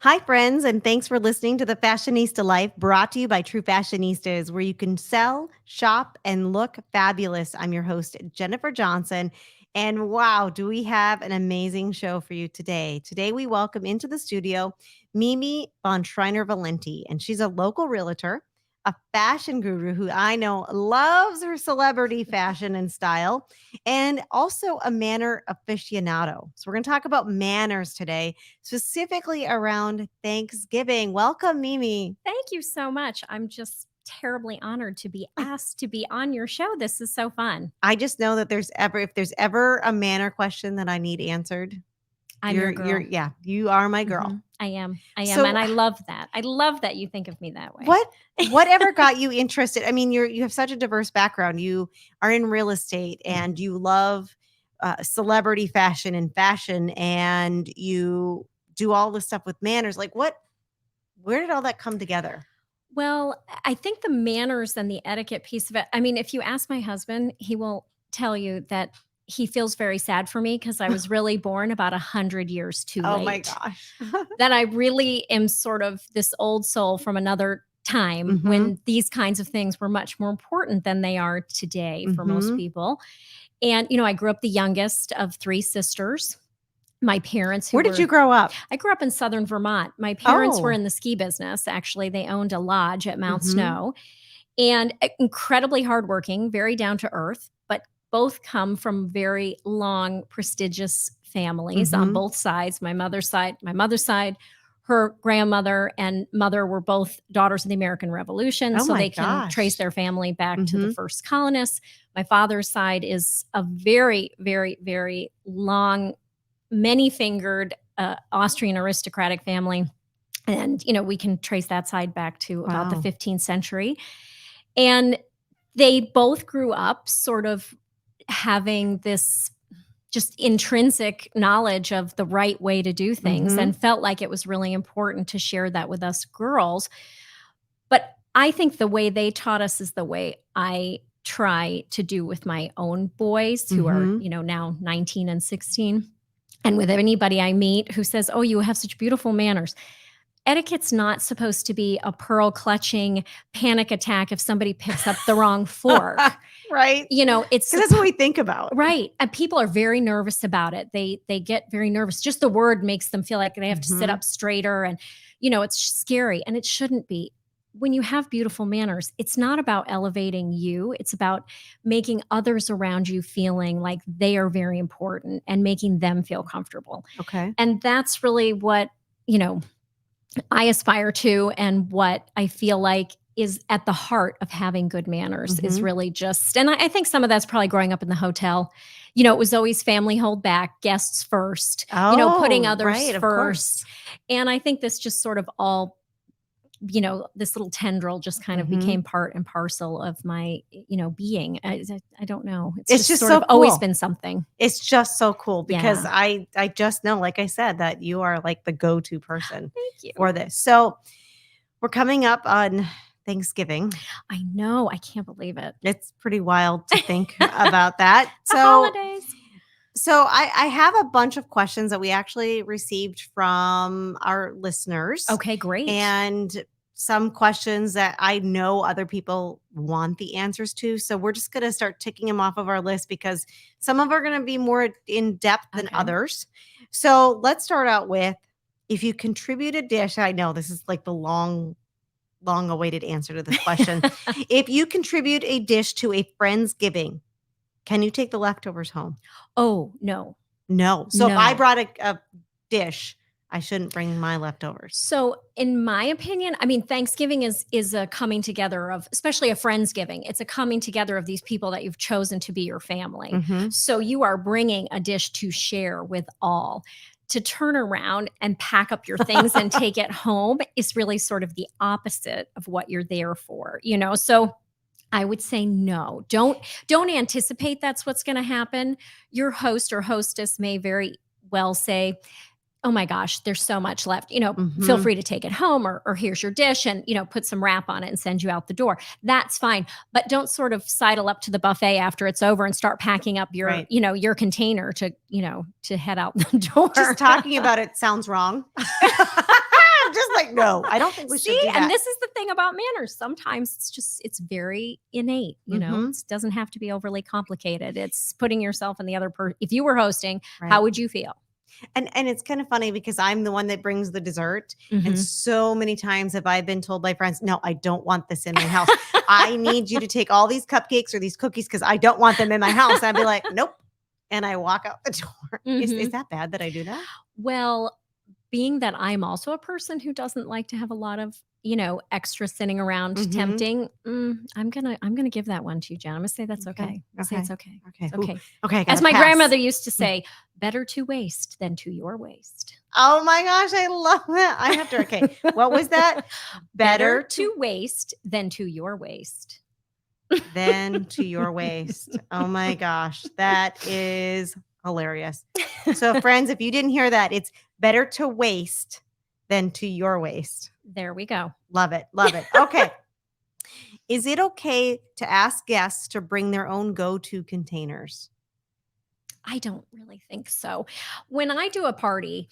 Hi, friends, and thanks for listening to The Fashionista Life, brought to you by True Fashionistas, where you can sell, shop, and look fabulous. I'm your host, Jennifer Johnson. And wow, do we have an amazing show for you today. Today, we welcome into the studio Mimy Von Schreiner Valenti, and she's a local realtor, a fashion guru who I know loves her celebrity fashion and style, and also a manner aficionado. So, we're going to talk about manners today, specifically around Thanksgiving. Welcome, Mimy. Thank you so much. I'm just terribly honored to be asked to be on your show. This is so fun. I just know that if there's ever a manner question that I need answered, I'm your girl. you are my girl. I am. So- And I love that. I love that you think of me that way. Whatever got you interested? I mean, you have such a diverse background. You are in real estate and you love celebrity fashion and you do all this stuff with manners. Like where did all that come together? Well, I think the manners and the etiquette piece of it. I mean, if you ask my husband, he will tell you that he feels very sad for me because I was really born about 100 years too late. Oh my gosh. That I really am sort of this old soul from another time when these kinds of things were much more important than they are today for most people. And, I grew up the youngest of 3 sisters. My parents. Where did you grow up? I grew up in southern Vermont. My parents were in the ski business. Actually, they owned a lodge at Mount Snow, and incredibly hardworking, very down to earth, but both come from very long, prestigious families on both sides. My mother's side, her grandmother and mother were both daughters of the American Revolution. So they can trace their family back to the first colonists. My father's side is a very, very, very long, many-fingered Austrian aristocratic family. And, we can trace that side back to about the 15th century. And they both grew up sort of having this just intrinsic knowledge of the right way to do things and felt like it was really important to share that with us girls. But I think the way they taught us is the way I try to do with my own boys who are, now 19 and 16. And with anybody I meet who says, "Oh, you have such beautiful manners." Etiquette's not supposed to be a pearl-clutching panic attack if somebody picks up the wrong fork. Right. It's that's what we think about. Right. And people are very nervous about it. They get very nervous. Just the word makes them feel like they have to sit up straighter and, it's scary, and it shouldn't be. When you have beautiful manners, it's not about elevating you. It's about making others around you feeling like they are very important and making them feel comfortable. Okay. And that's really what, I aspire to, and what I feel like is at the heart of having good manners is really just, and I think some of that's probably growing up in the hotel. It was always family hold back, guests first, putting others first. And I think this just sort of all, this little tendril just kind of became part and parcel of my, being. I don't know. It's just sort so of cool. always been something. It's just so cool because I just know, like I said, that you are like the go-to person for this. So we're coming up on Thanksgiving. I know. I can't believe it. It's pretty wild to think about that. The holidays. So I have a bunch of questions that we actually received from our listeners. Okay, great. And some questions that I know other people want the answers to. So we're just going to start ticking them off of our list because some of them are going to be more in depth than others. So let's start out with, if you contribute a dish, I know this is like the long awaited answer to this question. If you contribute a dish to a Friendsgiving, can you take the leftovers home? Oh, no. No. So if I brought a dish, I shouldn't bring my leftovers. So in my opinion, I mean, Thanksgiving is a coming together of, especially a Friendsgiving. It's a coming together of these people that you've chosen to be your family. So you are bringing a dish to share with all. To turn around and pack up your things and take it home is really sort of the opposite of what you're there for, So I would say no. Don't anticipate that's what's going to happen. Your host or hostess may very well say, "Oh my gosh, there's so much left. Feel free to take it home, or here's your dish, and put some wrap on it and send you out the door." That's fine, but don't sort of sidle up to the buffet after it's over and start packing up your your container to head out the door. Just talking about it sounds wrong. no, I don't think we should See, do that. and this is the thing about manners. Sometimes it's very innate, it doesn't have to be overly complicated. It's putting yourself in the other person. If you were hosting, how would you feel? And it's kind of funny because I'm the one that brings the dessert. And so many times have I been told by friends, no, I don't want this in my house. I need you to take all these cupcakes or these cookies because I don't want them in my house. And I'd be like, nope. And I walk out the door. Is that bad that I do that? Well, being that I'm also a person who doesn't like to have a lot of, extra sitting around tempting, I'm gonna give that one to you, Jen. I'm gonna say that's okay. Say it's okay. Okay. It's okay. Okay. As my grandmother used to say, better to waste than to your waste. Oh my gosh, I love that. I have to. Okay. What was that? Better to waste than to your waste. Than to your waist. Oh my gosh, that is hilarious. So friends, if you didn't hear that, it's better to waste than to your waist. There we go. Love it. Love it. Okay. Is it okay to ask guests to bring their own go-to containers? I don't really think so. When I do a party,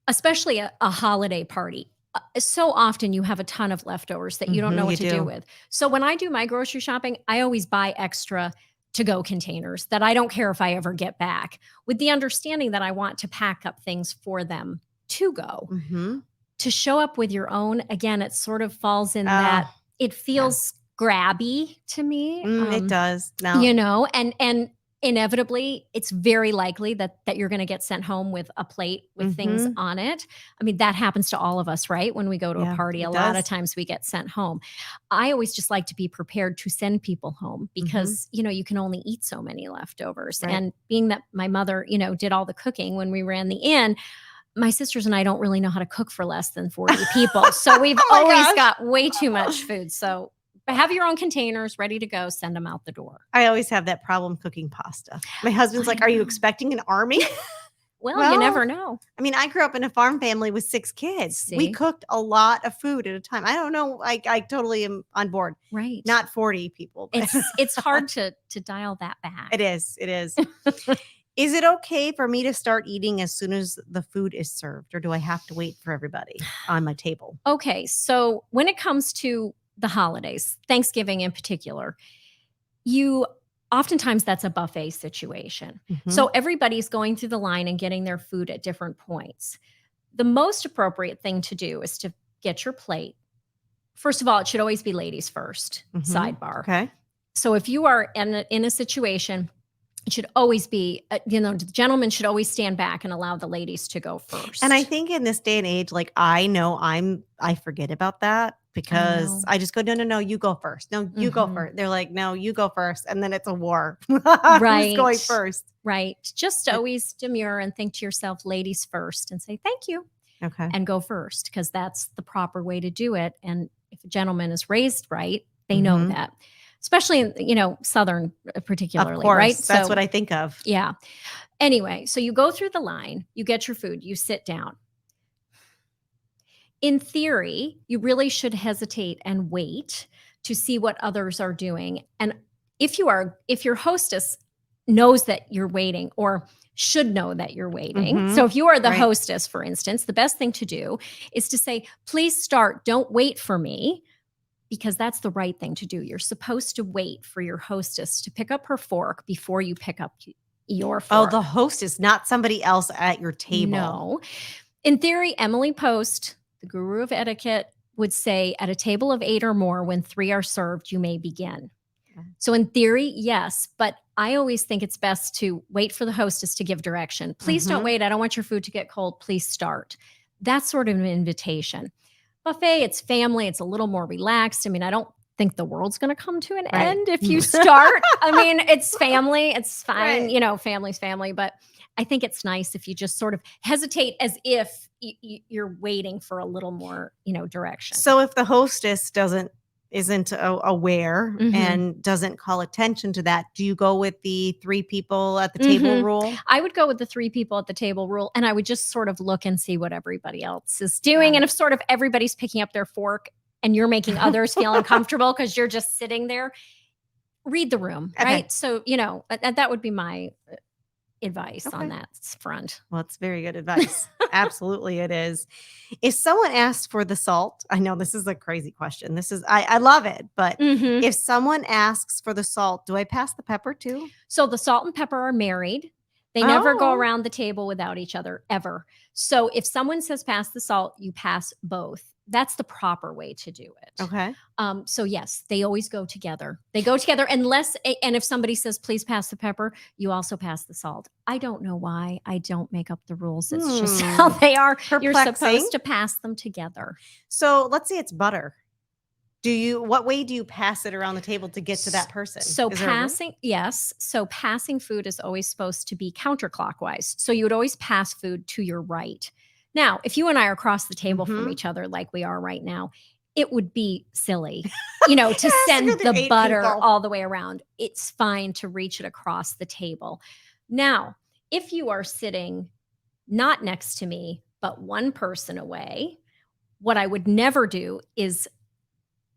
especially a holiday party, so often you have a ton of leftovers that you don't know what to do with. So when I do my grocery shopping, I always buy extra to-go containers that I don't care if I ever get back, with the understanding that I want to pack up things for them to go. To show up with your own, again, it sort of falls in that it feels grabby to me. It does. No. And inevitably, it's very likely that you're going to get sent home with a plate with things on it. I mean, that happens to all of us, right? When we go to a party, a lot of times we get sent home. I always just like to be prepared to send people home because, you can only eat so many leftovers. Right. And being that my mother, did all the cooking when we ran the inn, my sisters and I don't really know how to cook for less than 40 people. So we've always got way too much food. So have your own containers ready to go. Send them out the door. I always have that problem cooking pasta. My husband's like, are you expecting an army? Well, you never know. I mean, I grew up in a farm family with 6 kids. See? We cooked a lot of food at a time. I don't know. I totally am on board. Right. Not 40 people. It's hard to dial that back. It is. It is. Is it okay for me to start eating as soon as the food is served, or do I have to wait for everybody on my table? Okay. So when it comes to the holidays, Thanksgiving in particular, oftentimes that's a buffet situation. So everybody's going through the line and getting their food at different points. The most appropriate thing to do is to get your plate. First of all, it should always be ladies first, sidebar. Okay. So if you are in a situation, it should always be, the gentleman should always stand back and allow the ladies to go first. And I think in this day and age, like I know I forget about that because I just go, no, you go first. No, you go first. They're like, no, you go first. And then it's a war. Right. Who's going first? Right. Just always demur and think to yourself, ladies first, and say, thank you. Okay. And go first, because that's the proper way to do it. And if a gentleman is raised right, they know that. Especially in, Southern particularly, of course, right? That's what I think of. Yeah. Anyway, so you go through the line, you get your food, you sit down. In theory, you really should hesitate and wait to see what others are doing. And if your hostess knows that you're waiting or should know that you're waiting. So if you are the hostess, for instance, the best thing to do is to say, please start, don't wait for me. Because that's the right thing to do. You're supposed to wait for your hostess to pick up her fork before you pick up your fork. Oh, the hostess, not somebody else at your table. No. In theory, Emily Post, the guru of etiquette, would say at a table of 8 or more, when 3 are served, you may begin. So in theory, yes, but I always think it's best to wait for the hostess to give direction. Please don't wait. I don't want your food to get cold. Please start. That's sort of an invitation. Buffet, it's family, it's a little more relaxed. I mean, I don't think the world's going to come to an end if you start. I mean, it's family, it's fine, family's family, but I think it's nice if you just sort of hesitate as if you're waiting for a little more, direction. So if the hostess isn't aware and doesn't call attention to that, do you go with the 3 people at the table rule? I would go with the 3 people at the table rule, and I would just sort of look and see what everybody else is doing. And if sort of everybody's picking up their fork and you're making others feel uncomfortable because you're just sitting there, read the room, right? So, that would be my advice on that front. Well, it's very good advice. Absolutely, it is. If someone asks for the salt, I know this is a crazy question. I love it, but Mhm. if someone asks for the salt, do I pass the pepper too? So the salt and pepper are married. They never go Oh, around the table without each other ever. So if someone says pass the salt, you pass both. That's the proper way to do it. okay. So yes, they always go together. They go together unless, and if somebody says, please pass the pepper, you also pass the salt. I don't know why. I don't make up the rules. It's just how they are. You're Perplexing. supposed to pass them together. So let's say it's butter. What way do you pass it around the table to get to that person? So Is there a rule? passing, yes. So passing food is always supposed to be counterclockwise. So you would always pass food to your right. Now, if you and I are across the table from each other like we are right now, it would be silly, to It has to send go through the 8 butter people. all the way around. It's fine to reach it across the table. Now, if you are sitting not next to me, but one person away, what I would never do is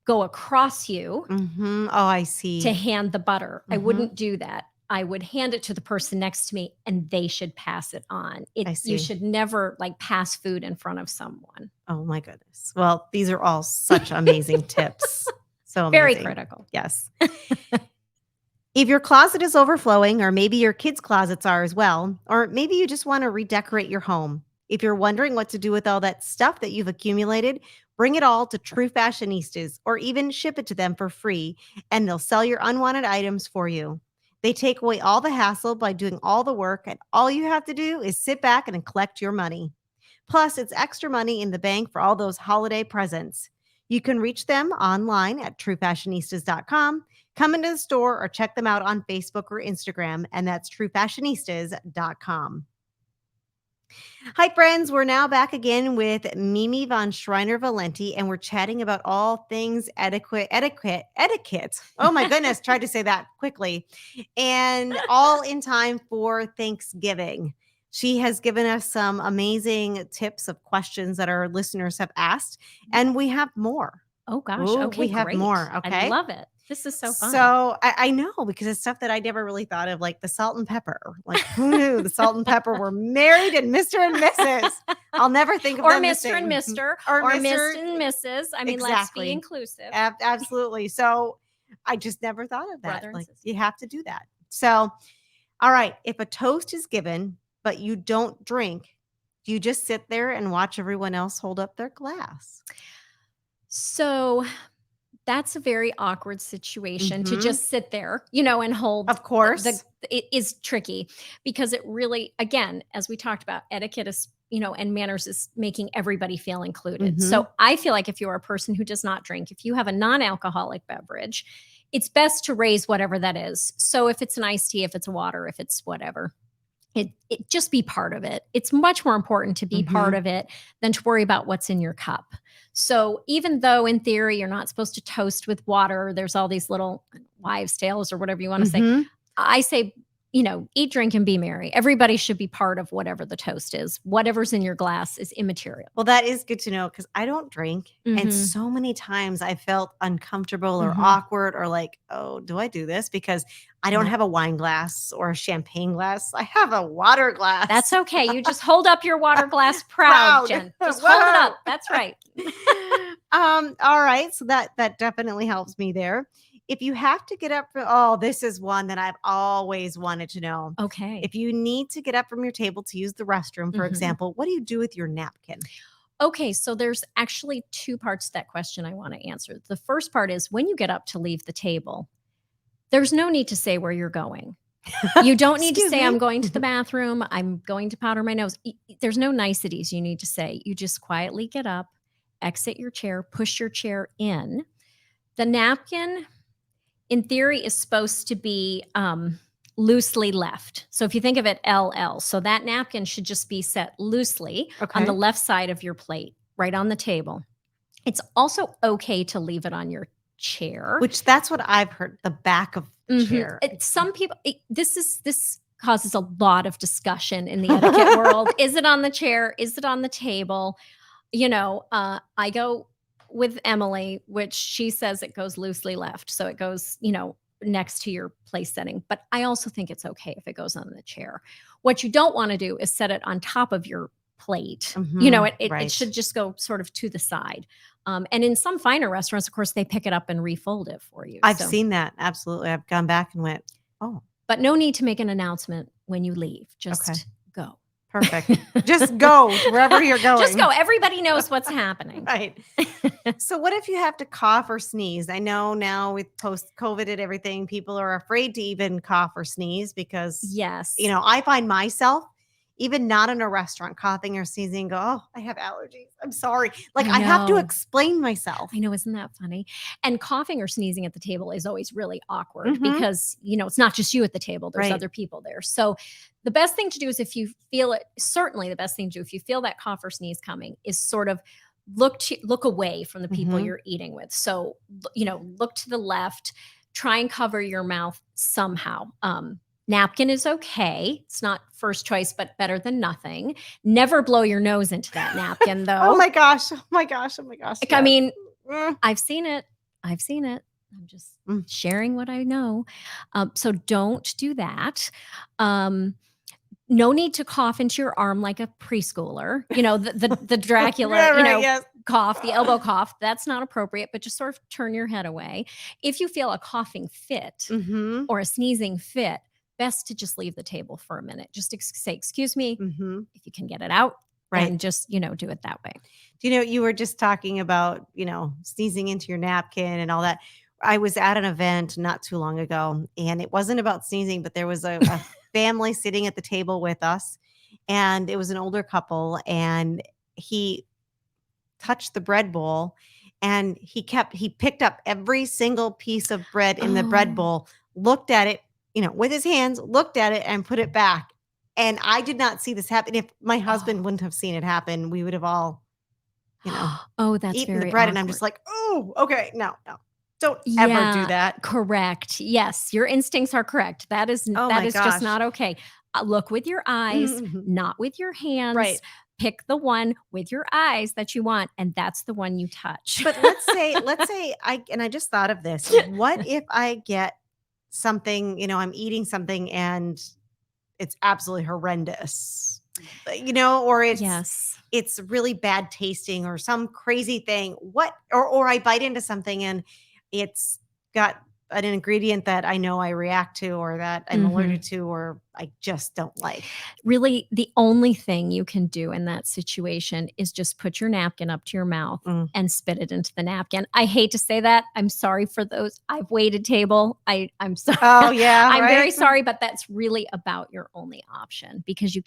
go across you Oh, I to see. hand the butter. I wouldn't do that. I would hand it to the person next to me and they should pass it on. I You see. should never like pass food in front of someone. Oh my goodness. Well, these are all such amazing tips. So Very amazing. critical. Yes. If your closet is overflowing, or maybe your kids' closets are as well, or maybe you just want to redecorate your home. If you're wondering what to do with all that stuff that you've accumulated, bring it all to True Fashionistas or even ship it to them for free, and they'll sell your unwanted items for you. They take away all the hassle by doing all the work, and all you have to do is sit back and collect your money. Plus, it's extra money in the bank for all those holiday presents. You can reach them online at truefashionistas.com, come into the store, or check them out on Facebook or Instagram, and that's truefashionistas.com. Hi, friends. We're now back again with Mimy Von Schreiner Valenti, and we're chatting about all things etiquette. Oh my goodness, tried to say that quickly. And all in time for Thanksgiving. She has given us some amazing tips of questions that our listeners have asked, and we have more. Oh gosh. Ooh, Okay. we have Great. more. I Okay. love it. This is so fun. So I know, because it's stuff that I never really thought of, like the salt and pepper. Like, who knew the salt and pepper were married and Mr. and Mrs. I'll never think of or them the Mr. and same. Mr. Or or Mr. Miss and Mrs. I mean, let's be Exactly. inclusive. Absolutely. So I just never thought of that. Brother and Like, sister. you have to do that. So, all right, if a toast is given, but you don't drink, do you just sit there and watch everyone else hold up their glass? So that's a very awkward situation to just sit there, and hold. Of course. It is tricky because it really, again, as we talked about, etiquette is, and manners is making everybody feel included. So I feel like if you're a person who does not drink, if you have a non-alcoholic beverage, it's best to raise whatever that is. So if it's an iced tea, if it's a water, if it's whatever, it just be part of it. It's much more important to be part of it than to worry about what's in your cup. So even though in theory you're not supposed to toast with water, there's all these little wives' tales or whatever you want to say. I say, eat, drink, and be merry. Everybody should be part of whatever the toast is. Whatever's in your glass is immaterial. Well, that is good to know, because I don't drink. And so many times I felt uncomfortable or awkward, or like, oh, do I do this? Because I don't have a wine glass or a champagne glass. I have a water glass. That's okay. You just hold up your water glass proud, Jen. Just hold it up. That's right. All right. So that definitely helps me there. If you have to get up this is one that I've always wanted to know. Okay. If you need to get up from your table to use the restroom, for example, what do you do with your napkin? Okay, so there's actually two parts to that question I want to answer. The first part is when you get up to leave the table, there's no need to say where you're going. You don't need to say, I'm going to the bathroom, I'm going to powder my nose. There's no niceties you need to say. You just quietly get up, exit your chair, push your chair in. The napkin, in theory, is supposed to be loosely left. So if you think of it LL, so that napkin should just be set loosely on the left side of your plate, right on the table. It's also okay to leave it on your chair. Which that's what I've heard, the back of the chair. Some people, this causes a lot of discussion in the etiquette world. Is it on the chair? Is it on the table? I go with Emily, which she says it goes loosely left. So it goes, next to your place setting. But I also think it's okay if it goes on the chair. What you don't want to do is set it on top of your plate. Mhm, It right. should just go sort of to the side. And in some finer restaurants, of course, they pick it up and refold it for you. I've So, seen that. Absolutely. I've gone back and went, "Oh, but no need to make an announcement when you leave. okay. Just go. Perfect. Just go to wherever you're Just go. going." Everybody knows what's happening. Right. So what if you have to cough or sneeze? I know now with post-COVID and everything, people are afraid to even cough or sneeze because, Yes. I find myself even not in a restaurant coughing or sneezing, go, "Oh, I have allergies. I'm sorry." Like I I have to know. explain myself. I know, isn't that funny? And coughing or sneezing at the table is always really awkward Mhm. because, it's not just you at the table, there's Right. other people there. So the best thing to do is if you feel it, certainly the best thing to do if you feel that cough or sneeze coming is sort of look away from the people Mhm. you're eating with. So, look to the left, try and cover your mouth somehow. Napkin is okay. It's not first choice, but better than nothing. Never blow your nose into that napkin, Oh though. my gosh. Oh my gosh. Oh my gosh. I Yes. mean, Mm. I've seen it. I've seen it. I'm just Mm. sharing what I know. So don't do that. Um, no need to cough into your arm like a preschooler. The Dracula, Yeah, right. Yes. cough, the elbow cough. That's not appropriate, but just sort of turn your head away. If you feel a coughing fit Mhm. or a sneezing fit, best to just leave the table for a minute. Just say, "Excuse me," Mhm. if you can get it out, Right. and just do it that way. You were just talking about, sneezing into your napkin and all that. I was at an event not too long ago, and it wasn't about sneezing, but there was a family sitting at the table with us, and it was an older couple, and he touched the bread bowl, and he picked up every single piece of bread in the bread Oh. bowl, looked at it, with his hands, looked at it, and put it back. And I did not see this happen. If my husband Oh. wouldn't have seen it happen, we would have all, you know, Oh, that's eaten the very bread, and I'm just awkward. like, "Oh, okay, no, no. Don't ever do Yeah, that." correct. Yes, your instincts are correct. Oh That my is just gosh. not okay. Look with your eyes, Mhm. not with your hands. Right. Pick the one with your eyes that you want, and that's the one you touch. But let's say I just thought of this. What if I get something, I'm eating something and it's absolutely horrendous, or Yes. it's really bad tasting or some crazy thing. Or I bite into something and it's got an ingredient that I know I react to or that I'm Mhm. allergic to or I just don't like. Really, the only thing you can do in that situation is just put your napkin up to your mouth Mm. and spit it into the napkin. I hate to say that. I'm sorry for those. I've waited table. I'm sorry. Oh yeah, I'm very right. sorry, but that's really about your only option because you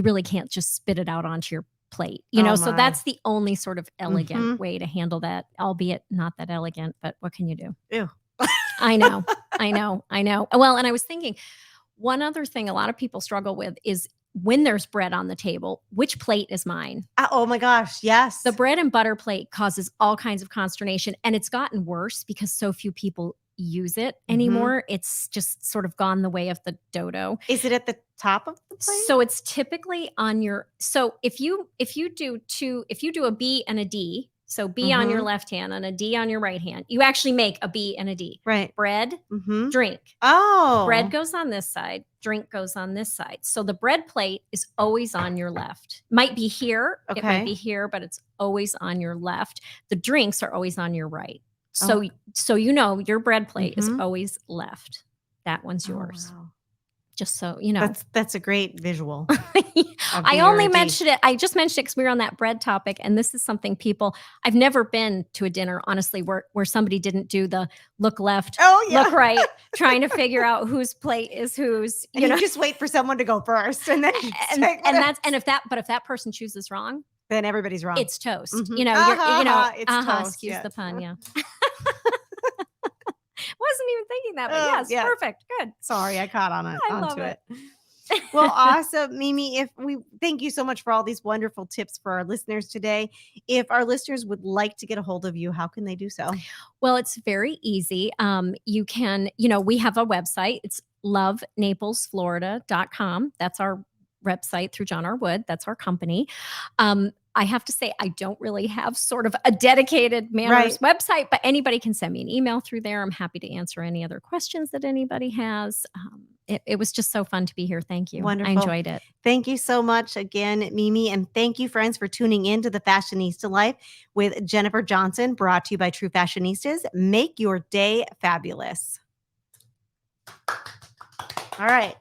really can't just spit it out onto your plate. Oh So my. that's the only sort of elegant Mhm. way to handle that, albeit not that elegant, but what can you do? Ew. I know. I know. I know. Well, and I was thinking one other thing a lot of people struggle with is when there's bread on the table, which plate is mine? Oh my gosh, The yes. bread and butter plate causes all kinds of consternation, and it's gotten worse because so few people use it Mhm. anymore. It's just sort of gone the way of the dodo. Is it at the top of the plate? So it's typically on your so if you do a B and a D, so B on your Mhm. left hand and a D on your right hand, you actually make a B and a D. Right. Bread, Mhm. drink. Bread Oh. goes on this side, drink goes on this side. So the bread plate is always on your left. Might be here, it might be Okay. here, but it's always on your left. The drinks are always on your right. Oh. So your bread plate is Mhm. always left. That one's Oh, yours. wow. Just so you know. That's a great visual. A I B or only a D. mentioned it. I just mentioned it because we were on that bread topic, and this is something I've never been to a dinner, honestly, where somebody didn't do the look left, Oh, look yeah. right, trying to figure out whose plate is whose. And you just wait for someone to go first, and then you And take and whatever. that's if that person chooses wrong, Then everybody's wrong. it's toast. Mhm. It's toast, Excuse the yes. pun, yeah. Wasn't even thinking that, but Oh, yes, yeah. perfect, good. Sorry, I caught I love onto it. it. Well, awesome, Mimi. Thank you so much for all these wonderful tips for our listeners today. If our listeners would like to get a hold of you, how can they do so? Well, it's very easy. You can, we have a website. It's lovenaplesflorida.com. That's our website through John R. Wood. That's our company. I have to say, I don't really have sort of a dedicated Manners website, but anybody can send me an email through there. I'm happy to answer any other questions that anybody has. It was just so fun to be here. Thank you. Wonderful. I enjoyed it. Thank you so much again, Mimy. And thank you, friends, for tuning in to the Fashionista Life with Jennifer Johnson, brought to you by True Fashionistas. Make your day fabulous. All right.